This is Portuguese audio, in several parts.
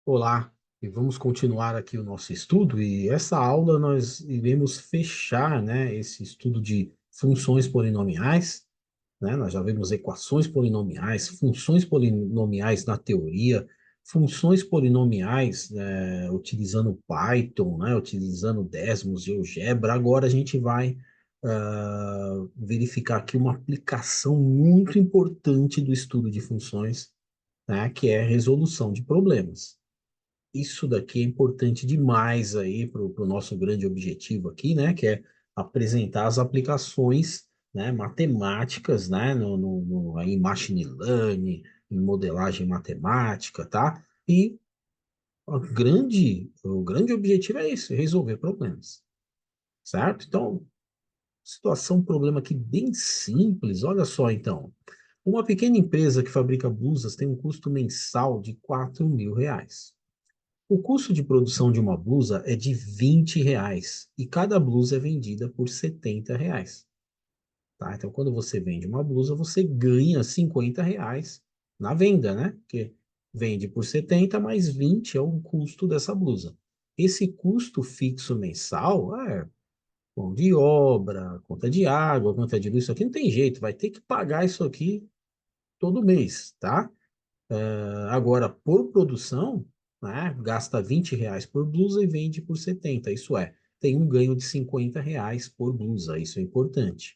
Olá, e vamos continuar aqui o nosso estudo, e essa aula nós iremos fechar, né, esse estudo de funções polinomiais, né? Nós já vimos equações polinomiais, funções polinomiais na teoria, funções polinomiais utilizando Python, né, utilizando Desmos, GeoGebra. Agora a gente vai verificar aqui uma aplicação muito importante do estudo de funções, né, que é a resolução de problemas. Isso daqui é importante demais aí para o nosso grande objetivo aqui, né? Que é apresentar as aplicações, né, matemáticas, né? Aí em machine learning, em modelagem matemática, tá? E o grande objetivo é isso, resolver problemas, certo? Então, situação, problema aqui bem simples. Olha só, então. Uma pequena empresa que fabrica blusas tem um custo mensal de R$ 4.000. O custo de produção de uma blusa é de R$ 20 e cada blusa é vendida por R$ 70. Tá? Então, quando você vende uma blusa, você ganha R$ 50 na venda, né? Porque vende por 70 mais 20 é o custo dessa blusa. Esse custo fixo mensal é mão de obra, conta de água, conta de luz, isso aqui não tem jeito, vai ter que pagar isso aqui todo mês, tá? Agora, por produção, né, gasta R$ 20 por blusa e vende por 70. Isso é, tem um ganho de R$ 50 por blusa. Isso é importante.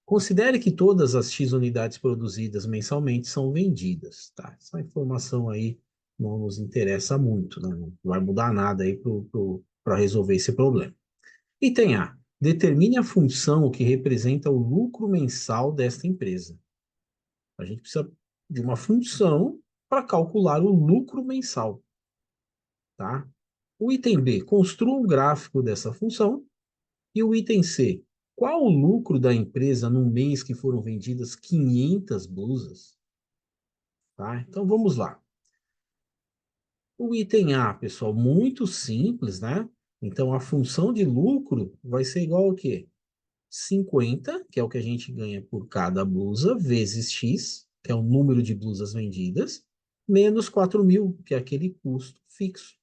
Considere que todas as X unidades produzidas mensalmente são vendidas. Tá? Essa informação aí não nos interessa muito, né? Não vai mudar nada aí para resolver esse problema. Item A. Determine a função que representa o lucro mensal desta empresa. A gente precisa de uma função para calcular o lucro mensal, tá? O item B, construa um gráfico dessa função. E o item C, qual o lucro da empresa no mês que foram vendidas 500 blusas? Tá? Então vamos lá. O item A, pessoal, muito simples, né? Então a função de lucro vai ser igual ao quê? 50, que é o que a gente ganha por cada blusa, vezes X, que é o número de blusas vendidas, menos 4.000, que é aquele custo fixo,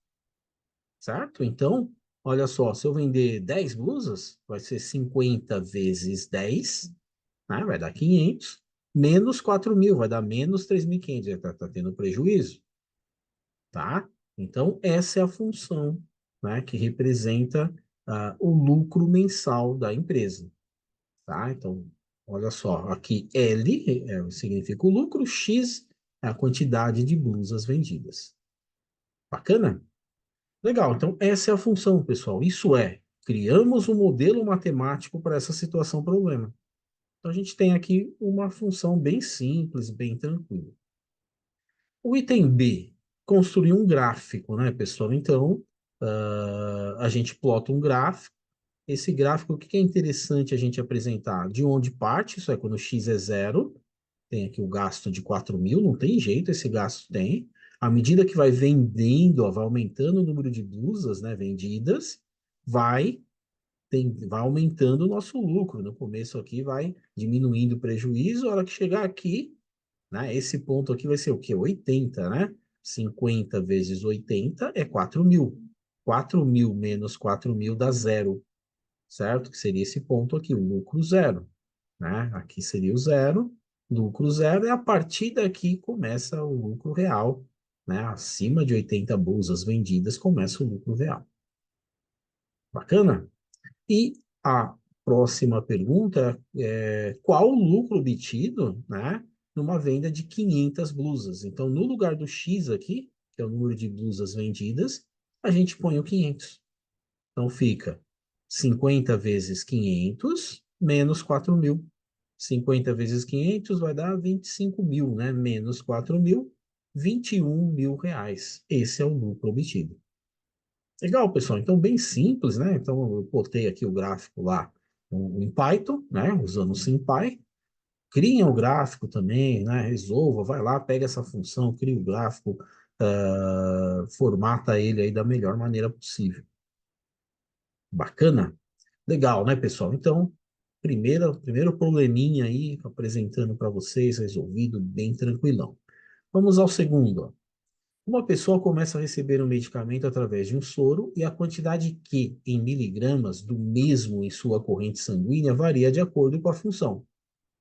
certo? Então, olha só, se eu vender 10 blusas, vai ser 50 vezes 10, né? Vai dar 500, menos 4.000, vai dar menos 3.500, já tá tendo prejuízo, tá? Então, essa é a função, né, que representa o lucro mensal da empresa. Tá? Então, olha só, aqui L significa o lucro, X é a quantidade de blusas vendidas. Bacana? Legal, então essa é a função, pessoal. Isso é, criamos um modelo matemático para essa situação problema. Então a gente tem aqui uma função bem simples, bem tranquila. O item B, construir um gráfico, né, pessoal? Então, a gente plota um gráfico. Esse gráfico, o que é interessante a gente apresentar? De onde parte, isso é quando x é zero, tem aqui o gasto de 4.000, não tem jeito, esse gasto tem. À medida que vai vendendo, ó, vai aumentando o número de blusas, né, vendidas, vai, vai aumentando o nosso lucro. No começo aqui vai diminuindo o prejuízo, a hora que chegar aqui, né, esse ponto aqui vai ser o quê? 80, né? 50 vezes 80 é 4.000. 4.000 menos 4.000 dá zero, certo? Que seria esse ponto aqui, o lucro zero, né? Aqui seria o zero, lucro zero, e a partir daqui começa o lucro real, né? Acima de 80 blusas vendidas começa o lucro real. Bacana? E a próxima pergunta é qual o lucro obtido, né? Numa venda de 500 blusas. Então, no lugar do X aqui, que é o número de blusas vendidas, a gente põe o 500. Então fica 50 vezes 500 menos 4.000. 50 vezes 500 vai dar 25.000, né? Menos 4.000, R$ 21.000. Esse é o lucro obtido. Legal, pessoal. Então, bem simples, né? Então, eu botei aqui o gráfico lá em Python, né? Usando o SymPy. Cria o gráfico também, né? Resolva, vai lá, pega essa função, cria o gráfico, formata ele aí da melhor maneira possível. Bacana? Legal, né, pessoal? Então, primeiro probleminha aí, apresentando para vocês, resolvido bem tranquilão. Vamos ao segundo. Ó. Uma pessoa começa a receber um medicamento através de um soro e a quantidade Q em miligramas do mesmo em sua corrente sanguínea varia de acordo com a função.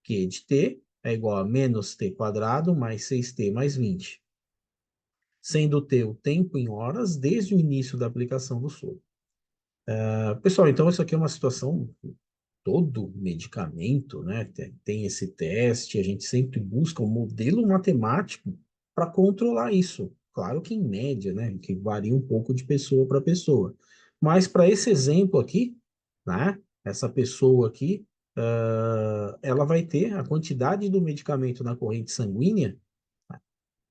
Q de T é igual a menos T quadrado mais 6T mais 20, sendo T o tempo em horas desde o início da aplicação do soro. Pessoal, então isso aqui é uma situação, todo medicamento, né, tem esse teste, a gente sempre busca um modelo matemático para controlar isso. Claro que em média, né, que varia um pouco de pessoa para pessoa. Mas para esse exemplo aqui, né, essa pessoa aqui, ela vai ter a quantidade do medicamento na corrente sanguínea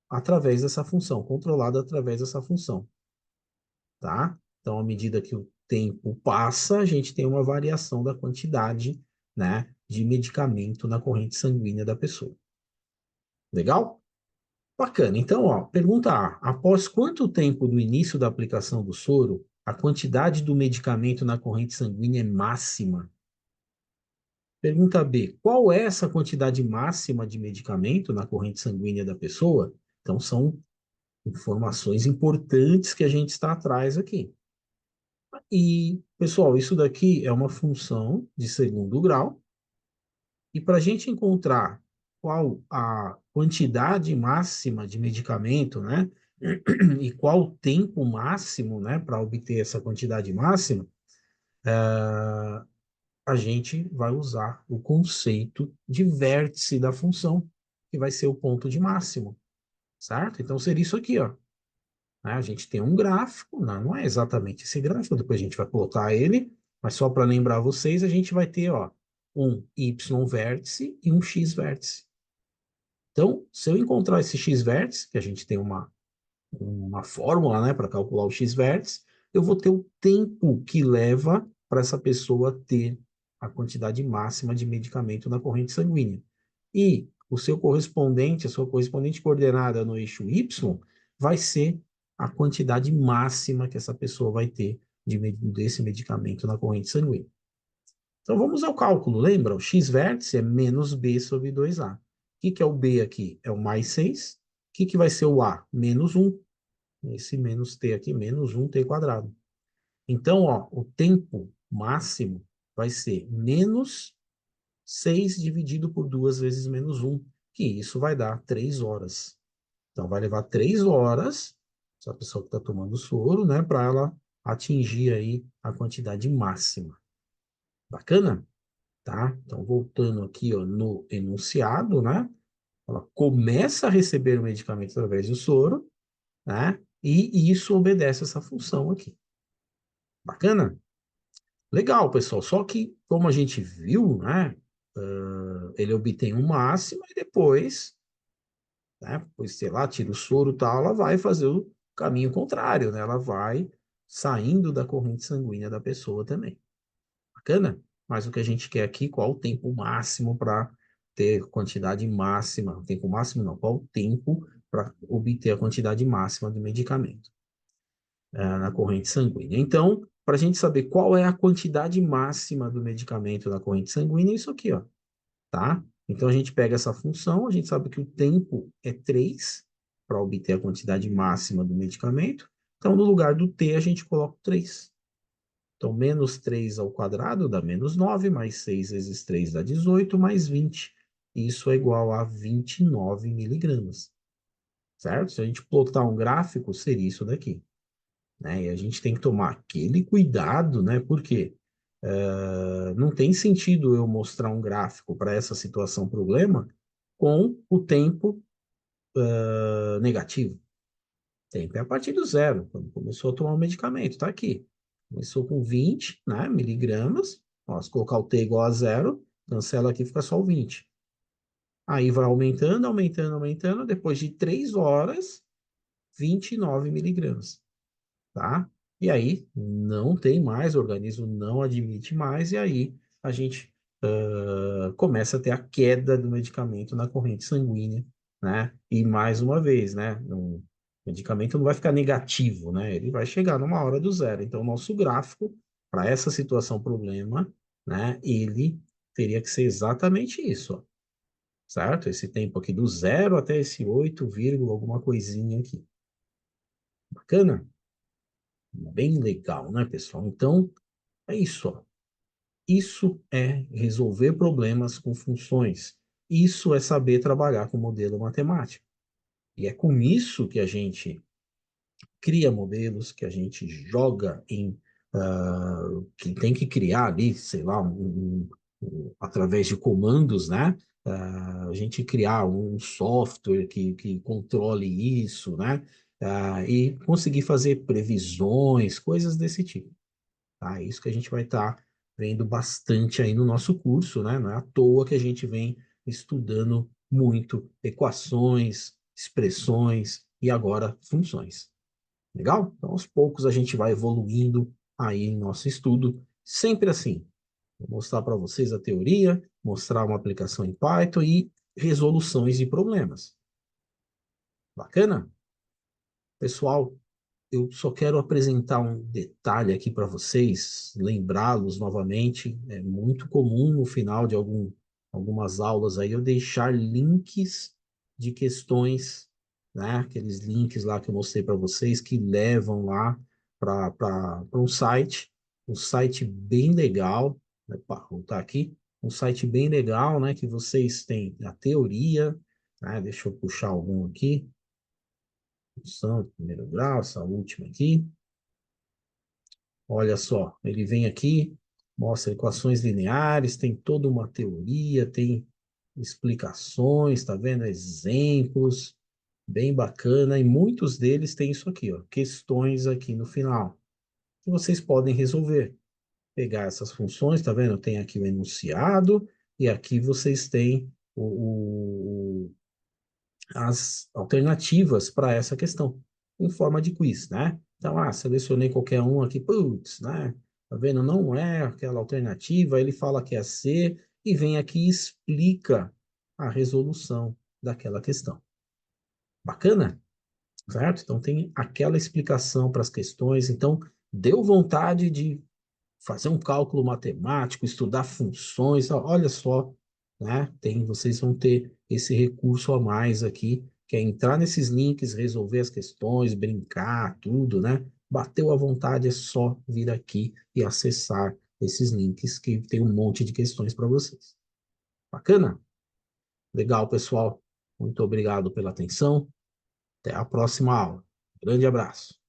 através dessa função, controlada através dessa função, tá? Então, à medida que o tempo passa, a gente tem uma variação da quantidade, né, de medicamento na corrente sanguínea da pessoa. Legal? Bacana. Então, ó, pergunta A. Após quanto tempo do início da aplicação do soro, a quantidade do medicamento na corrente sanguínea é máxima? Pergunta B. Qual é essa quantidade máxima de medicamento na corrente sanguínea da pessoa? Então, são informações importantes que a gente está atrás aqui. E, pessoal, isso daqui é uma função de segundo grau, e para a gente encontrar qual a quantidade máxima de medicamento, né, e qual o tempo máximo, né, para obter essa quantidade máxima, a gente vai usar o conceito de vértice da função, que vai ser o ponto de máximo, certo? Então, seria isso aqui, ó. Né? A gente tem um gráfico, não é exatamente esse gráfico, depois a gente vai plotar ele, mas só para lembrar vocês, a gente vai ter, ó, um y vértice e um x vértice. Então, se eu encontrar esse x vértice, que a gente tem uma fórmula, né, para calcular o x vértice, eu vou ter o tempo que leva para essa pessoa ter a quantidade máxima de medicamento na corrente sanguínea. E o seu correspondente, a sua correspondente coordenada no eixo y, vai ser a quantidade máxima que essa pessoa vai ter desse medicamento na corrente sanguínea. Então vamos ao cálculo, lembra? O x vértice é menos b sobre 2a. O que é o b aqui? É o mais 6. O que vai ser o a? Menos 1. Esse menos t aqui, menos 1t quadrado. Então, ó, o tempo máximo vai ser menos 6 dividido por 2 vezes menos 1, que isso vai dar 3 horas. Então, vai levar 3 horas, essa pessoa que está tomando soro, né, para ela atingir aí a quantidade máxima. Bacana? Tá? Então, voltando aqui, ó, no enunciado, né, ela começa a receber o medicamento através do soro, né, e isso obedece essa função aqui. Bacana? Legal, pessoal. Só que, como a gente viu, né, ele obtém um máximo e depois, né, pois, sei lá, tira o soro e tal, ela vai fazer o caminho contrário, né? Ela vai saindo da corrente sanguínea da pessoa também. Bacana? Mas o que a gente quer aqui, qual o tempo máximo para ter quantidade máxima? O tempo máximo não, qual o tempo para obter a quantidade máxima do medicamento na corrente sanguínea? Então, para a gente saber qual é a quantidade máxima do medicamento na corrente sanguínea, é isso aqui, ó, tá? Então, a gente pega essa função, a gente sabe que o tempo é 3 para obter a quantidade máxima do medicamento. Então, no lugar do t, a gente coloca 3. Então, menos 3 ao quadrado dá menos 9, mais 6 vezes 3 dá 18, mais 20. Isso é igual a 29 miligramas, certo? Se a gente plotar um gráfico, seria isso daqui, né? E a gente tem que tomar aquele cuidado, né? Porque não tem sentido eu mostrar um gráfico para essa situação problema com o tempo negativo. Tempo é a partir do zero, quando começou a tomar o medicamento, tá aqui. Começou com 20, né, miligramas. Ó, se colocar o T igual a zero, cancela aqui, fica só o 20. Aí vai aumentando, aumentando, aumentando. Depois de 3 horas, 29 miligramas, tá? E aí não tem mais, o organismo não admite mais, e aí a gente começa a ter a queda do medicamento na corrente sanguínea, né? E mais uma vez, né? O medicamento não vai ficar negativo, né? Ele vai chegar numa hora do zero. Então, o nosso gráfico, para essa situação problema, né? Ele teria que ser exatamente isso, ó, certo? Esse tempo aqui do zero até esse 8, alguma coisinha aqui. Bacana? Bem legal, né, pessoal? Então, é isso, ó. Isso é resolver problemas com funções. Isso é saber trabalhar com modelo matemático. E é com isso que a gente cria modelos, que a gente joga em, que tem que criar ali, sei lá, através de comandos, né? A gente criar um software que controle isso, né? E conseguir fazer previsões, coisas desse tipo. Tá? É isso que a gente vai estar vendo bastante aí no nosso curso, né? Não é à toa que a gente vem estudando muito equações, expressões e agora funções. Legal? Então, aos poucos a gente vai evoluindo aí em nosso estudo, sempre assim. Vou mostrar para vocês a teoria, mostrar uma aplicação em Python e resoluções de problemas. Bacana? Pessoal, eu só quero apresentar um detalhe aqui para vocês, lembrá-los novamente. É muito comum no final de algumas aulas aí eu deixar links de questões, né? Aqueles links lá que eu mostrei para vocês que levam lá para um site bem legal, né? Vou voltar aqui, um site bem legal, né? Que vocês têm a teoria, né? Deixa eu puxar algum aqui. Função de primeiro grau, essa última aqui. Olha só, ele vem aqui, mostra equações lineares, tem toda uma teoria, tem explicações, tá vendo? Exemplos, bem bacana, e muitos deles têm isso aqui, ó, questões aqui no final, que vocês podem resolver. Pegar essas funções, tá vendo? Tem aqui o enunciado, e aqui vocês têm as alternativas para essa questão, em forma de quiz, né? Então, selecionei qualquer um aqui, putz, né? Tá vendo? Não é aquela alternativa, ele fala que é C e vem aqui e explica a resolução daquela questão. Bacana? Certo? Então, tem aquela explicação para as questões. Então, deu vontade de fazer um cálculo matemático, estudar funções, olha só, né? Vocês vão ter esse recurso a mais aqui, que é entrar nesses links, resolver as questões, brincar, tudo, né? Bateu à vontade, é só vir aqui e acessar esses links que tem um monte de questões para vocês. Bacana? Legal, pessoal. Muito obrigado pela atenção. Até a próxima aula. Grande abraço.